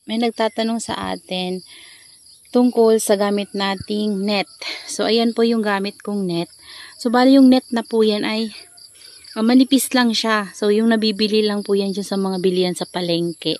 May nagtatanong sa atin tungkol sa gamit nating net. So, ayan po yung gamit kong net. So, bali yung net na po yan ay manipis lang siya. So, yung nabibili lang po yan dyan sa mga bilihan sa palengke.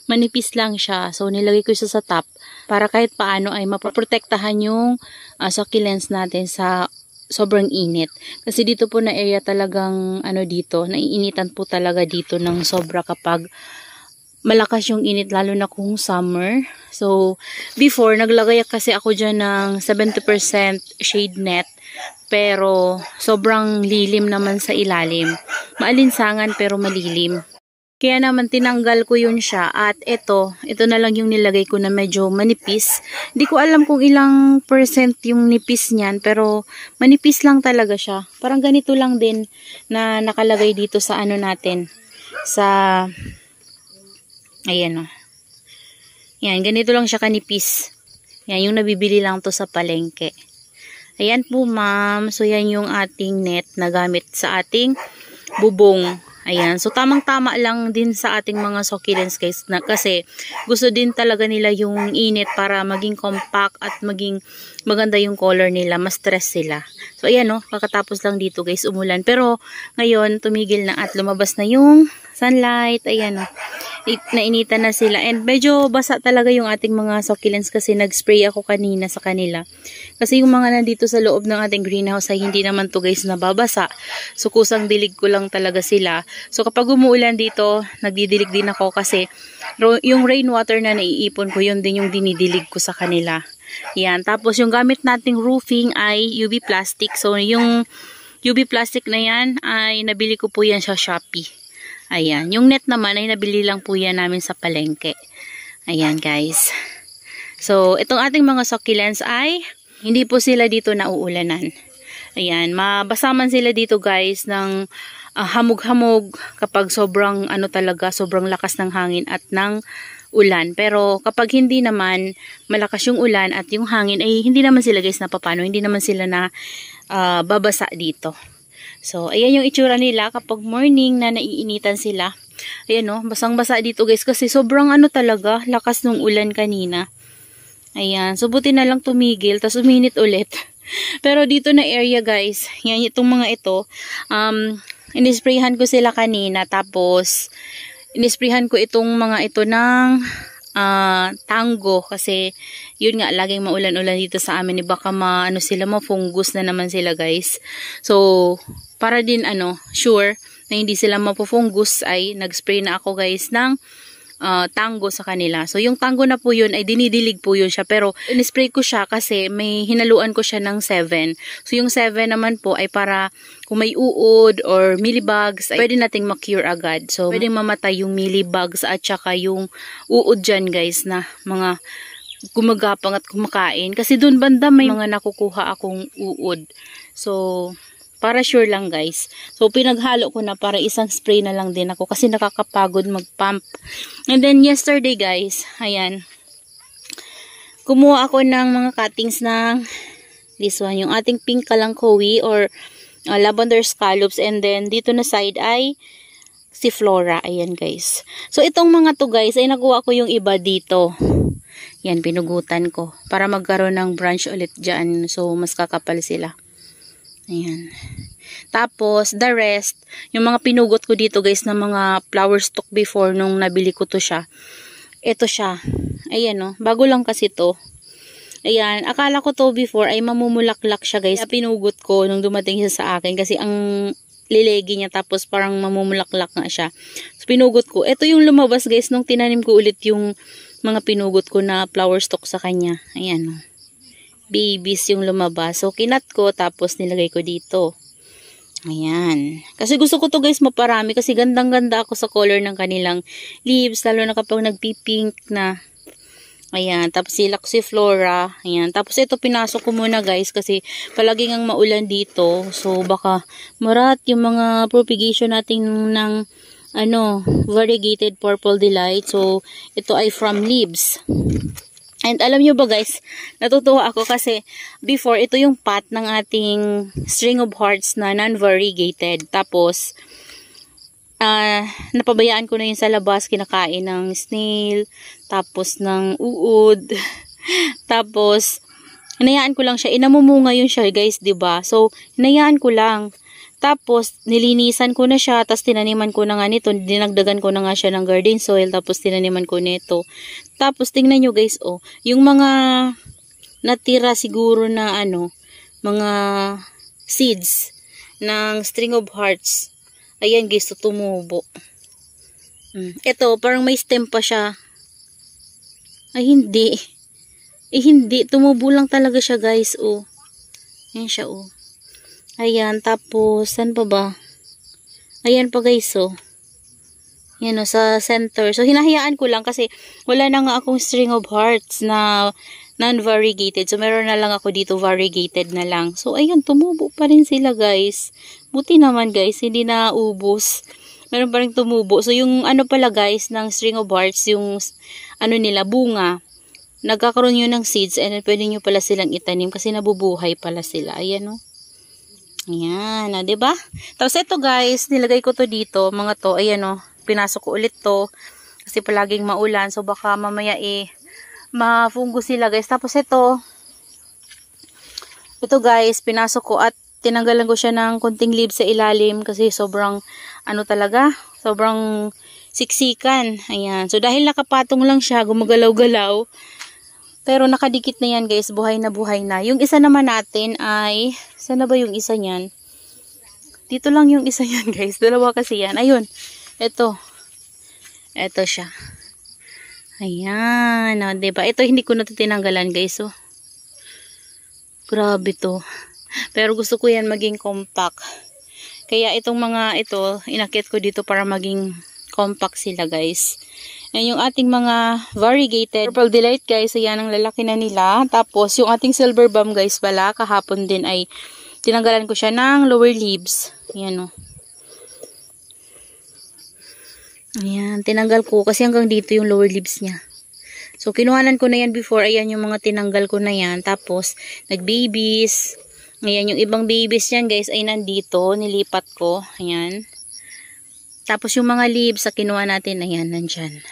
Manipis lang siya. So, nilagay ko siya sa top para kahit paano ay mapoprotektahan yung succulents natin sa sobrang init. Kasi dito po na area talagang dito, naiinitan po talaga dito ng sobra kapag malakas yung init, lalo na kung summer. So, before, naglagay kasi ako dyan ng 70% shade net. Pero, sobrang lilim naman sa ilalim. Maalinsangan pero malilim. Kaya naman tinanggal ko yun siya. At ito na lang yung nilagay ko na medyo manipis. Hindi ko alam kung ilang percent yung nipis niyan. Pero, manipis lang talaga siya. Parang ganito lang din na nakalagay dito sa natin. Sa ayan o. Yan, ganito lang siya kanipis. Yan, yung nabibili lang to sa palengke. Ayan po, ma'am. So, yan yung ating net na gamit sa ating bubong. Ayan. So, tamang-tama lang din sa ating mga succulents, guys. Kasi, gusto din talaga nila yung init para maging compact at maging maganda yung color nila. Mas stress sila. So, ayan o. Kakatapos lang dito, guys, umulan. Pero, ngayon, tumigil na at lumabas na yung sunlight. Ayan o. Nainitan na sila. And medyo basa talaga yung ating mga succulents kasi nag-spray ako kanina sa kanila. Kasi yung mga nandito sa loob ng ating greenhouse ay hindi naman to, guys, nababasa. So, kusang dilig ko lang talaga sila. So, kapag umuulan dito, nagdidilig din ako kasi yung rainwater na naiipon ko, yun din yung dinidilig ko sa kanila. Yan. Tapos, yung gamit nating roofing ay UV plastic. So, yung UV plastic na yan ay nabili ko po yan sa Shopee. Ayan. Yung net naman ay nabili lang po yan namin sa palengke. Ayan, guys. So, itong ating mga succulents ay hindi po sila dito nauulanan. Ayan. Mabasa man sila dito, guys, ng hamog-hamog kapag sobrang talaga, sobrang lakas ng hangin at ng ulan. Pero kapag hindi naman malakas yung ulan at yung hangin ay hindi naman sila, guys, napapano. Hindi naman sila na babasa dito. So, ayan yung itsura nila kapag morning na naiinitan sila. Ayan o, basang-basa dito, guys, kasi sobrang talaga, lakas ng ulan kanina. Ayan, so buti na lang tumigil, tapos uminit ulit. Pero dito na area, guys, yan itong mga ito, inisprayhan ko sila kanina, tapos inisprayhan ko itong mga ito ng tango kasi yun nga laging maulan-ulan dito sa amin, baka sila ma-fungus na naman sila, guys. So para din sure na hindi sila mapufungus ay nag-spray na ako, guys, ng tango sa kanila. So yung tango na po yun ay dinidilig po yun siya, pero in-spray ko siya kasi may hinaluan ko siya ng 7. So yung 7 naman po ay para kung may uod or mealybugs ay pwede nating ma-cure agad. So pwedeng mamatay yung mealybugs at saka yung uod dyan, guys, na mga gumagapang at kumakain. Kasi dun banda may mga nakukuha akong uod. So para sure lang, guys. So, pinaghalo ko na para isang spray na lang din ako kasi nakakapagod mag-pump. And then, yesterday, guys, ayan, kumuha ako ng mga cuttings ng this one, yung ating pink kalangkawi or lavender scallops. And then, dito na side ay si Flora. Ayan, guys. So, itong mga to, guys, ay nakuha ko yung iba dito. Yan, pinugutan ko para magkaroon ng branch ulit dyan. So, mas kakapal sila. Ayan. Tapos, the rest, yung mga pinugot ko dito, guys, na mga flower stalk before nung nabili ko to siya. Ito siya. Ayan, oh. Bago lang kasi to. Ayan. Akala ko to before ay mamumulaklak siya, guys. Pinugot ko nung dumating siya sa akin kasi ang lilegi niya tapos parang mamumulaklak nga siya. So, pinugot ko. Ito yung lumabas, guys, nung tinanim ko ulit yung mga pinugot ko na flower stalk sa kanya. Ayan, oh. Babies yung lumabas. So, kinat ko, tapos nilagay ko dito. Ayan. Kasi gusto ko to, guys, maparami. Kasi gandang-ganda ako sa color ng kanilang leaves. Lalo na kapag nagpipink na. Ayan. Tapos silak si Flora. Ayan. Tapos ito pinasok ko muna, guys. Kasi palaging ang maulan dito. So, baka marat yung mga propagation natin ng variegated purple delight. So, ito ay from leaves. And alam nyo ba, guys, natutuwa ako kasi before, ito yung pot ng ating string of hearts na non-variegated. Tapos, napabayaan ko na yun sa labas, kinakain ng snail. tapos ng uod. Tapos, hinayaan ko lang siya. Inamumunga yun siya, guys, 'di ba? So, hinayaan ko lang. Tapos, nilinisan ko na siya, tapos tinaniman ko na nga nito, dinagdagan ko na nga siya ng garden soil, tapos tinaniman ko nito. Tapos, tingnan nyo guys, oh, yung mga natira siguro na mga seeds ng string of hearts. Ayan guys, so tumubo. Ito, parang may stem pa siya. Ay, hindi. Hindi, tumubo lang talaga siya guys, oh. Ayan siya, oh. Ayan, tapos, saan pa ba? Ayan pa guys, oh. Yan, oh, sa center. So, hinahayaan ko lang kasi wala na nga akong string of hearts na non-variegated. So, meron na lang ako dito variegated na lang. So, ayan, tumubo pa rin sila guys. Buti naman guys, hindi na ubos. Meron pa rin tumubo. So, yung pala guys, ng string of hearts, yung nila, bunga. Nagkakaroon yun ng seeds and pwede nyo pala silang itanim kasi nabubuhay pala sila. Ayan, oh. Ayan, diba? Tapos ito guys, nilagay ko to dito, mga to, ayan o, pinasok ko ulit to, kasi palaging maulan, so baka mamaya ma-fungus sila guys. Tapos ito guys, pinasok ko at tinanggalan ko siya ng konting leaves sa ilalim, kasi sobrang, talaga, sobrang siksikan. Ayan, so dahil nakapatong lang siya, gumagalaw-galaw, pero nakadikit na yan guys, buhay na buhay na. Yung isa naman natin ay, saan na ba yung isa niyan? Dito lang yung isa yan guys, dalawa kasi yan. Ayun, ito siya. Ayan, diba? Ito hindi ko na tinanggalan guys, oh. Grabe to. Pero gusto ko yan maging compact. Kaya itong mga ito, inakit ko dito para maging compact sila guys. Yan yung ating mga variegated Purple Delight guys. Ayan ang lalaki na nila. Tapos yung ating Silver Bomb guys pala, kahapon din ay tinanggalan ko siya ng lower leaves. Ayan o. Ayan, tinanggal ko kasi hanggang dito yung lower leaves niya. So kinuhanan ko na yan before. Ayan yung mga tinanggal ko na yan. Tapos nag-babies. Ayan yung ibang babies yan guys ay nandito. Nilipat ko. Ayan. Tapos yung mga leaves sa kinuha natin, ayan, nandyan.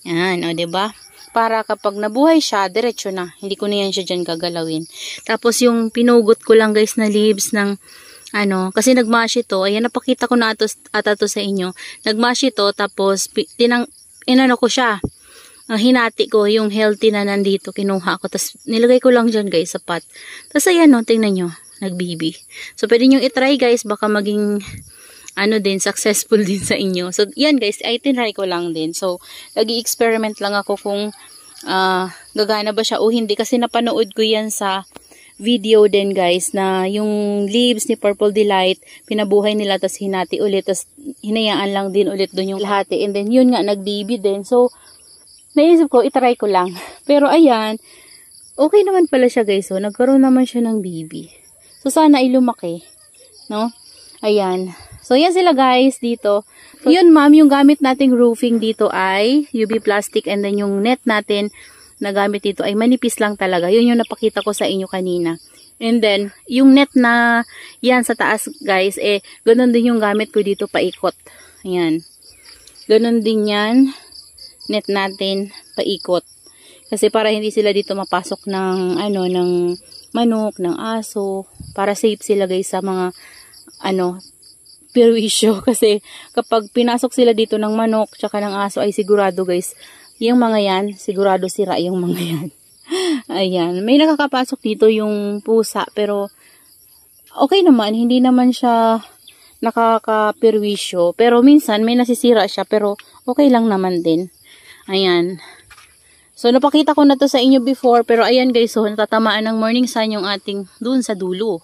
Yan, o, diba? Para kapag nabuhay siya, diretso na. Hindi ko na yan siya dyan gagalawin. Tapos yung pinugot ko lang guys na leaves ng, kasi nagmash ito. Ayan, napakita ko na ata to sa inyo. Nagmash ito, tapos, ko siya. Hinati ko yung healthy na nandito. Kinuha ko. Tapos, nilagay ko lang dyan guys sa pot. Tapos, ayan, no, tingnan nyo. Nagbibi. So, pwede nyo itry guys. Baka maging successful din sa inyo. So, yan guys, ay tinry ko lang din. So, nag-i-experiment lang ako kung gagana ba siya o hindi. Kasi napanood ko yan sa video din guys, na yung leaves ni Purple Delight, pinabuhay nila, tas hinati ulit, tas hinayaan lang din ulit dun yung lahati. And then, yun nga, nag-baby din. So, naisip ko, itry ko lang. Pero, ayan, okay naman pala siya guys. So, nagkaroon naman siya ng baby. So, sana ay lumaki. No? Ayan. So, yan sila guys dito. So, yun ma'am, yung gamit nating roofing dito ay UV plastic, and then yung net natin na gamit dito ay manipis lang talaga. Yun yung napakita ko sa inyo kanina. And then, yung net na yan sa taas guys, ganun din yung gamit ko dito paikot. Ayan. Ganun din yan. Net natin paikot. Kasi para hindi sila dito mapasok ng, ng manok, ng aso. Para safe sila guys sa mga, perwisyo. Kasi kapag pinasok sila dito ng manok tsaka ng aso ay sigurado guys, yung mga yan, sigurado sira yung mga yan. Ayan, may nakakapasok dito yung pusa, pero okay naman, hindi naman siya nakakaperwisyo. Pero minsan may nasisira siya, pero okay lang naman din. Ayan. So napakita ko na to sa inyo before, pero ayan guys, so natatamaan ng morning sun yung ating dun sa dulo.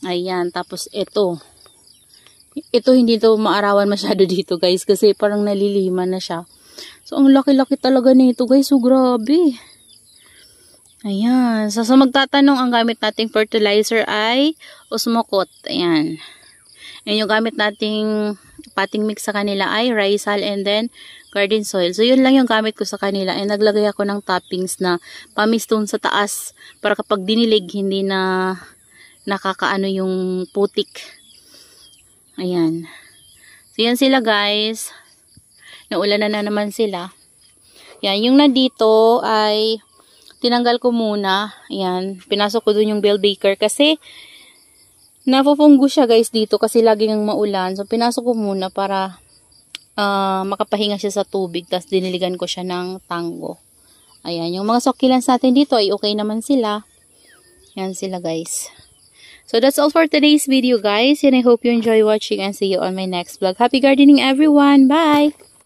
Ayan, tapos ito hindi to maarawan masyado dito guys, kasi parang naliliman na siya. So ang laki-laki talaga nito guys, so grabe. Ayan, so magtatanong, ang gamit nating fertilizer ay Osmocote. Ayan. Yan yung gamit nating potting mix sa kanila ay Rizal and then garden soil. So yun lang yung gamit ko sa kanila, and naglagay ako ng toppings na pamistone sa taas para kapag dinilig hindi na nakakaano yung putik. Ayan. So, yan sila guys. Naulan na naman sila. Yan, yung na dito ay tinanggal ko muna. Ayan, pinasok ko dun yung bell baker kasi napupunggo siya guys dito kasi laging maulan. So, pinasok ko muna para makapahinga siya sa tubig. Tapos, diniligan ko siya ng tango. Ayan, yung mga succulents natin dito ay okay naman sila. Yan sila guys. So, that's all for today's video guys. And I hope you enjoy watching and see you on my next vlog. Happy gardening everyone! Bye!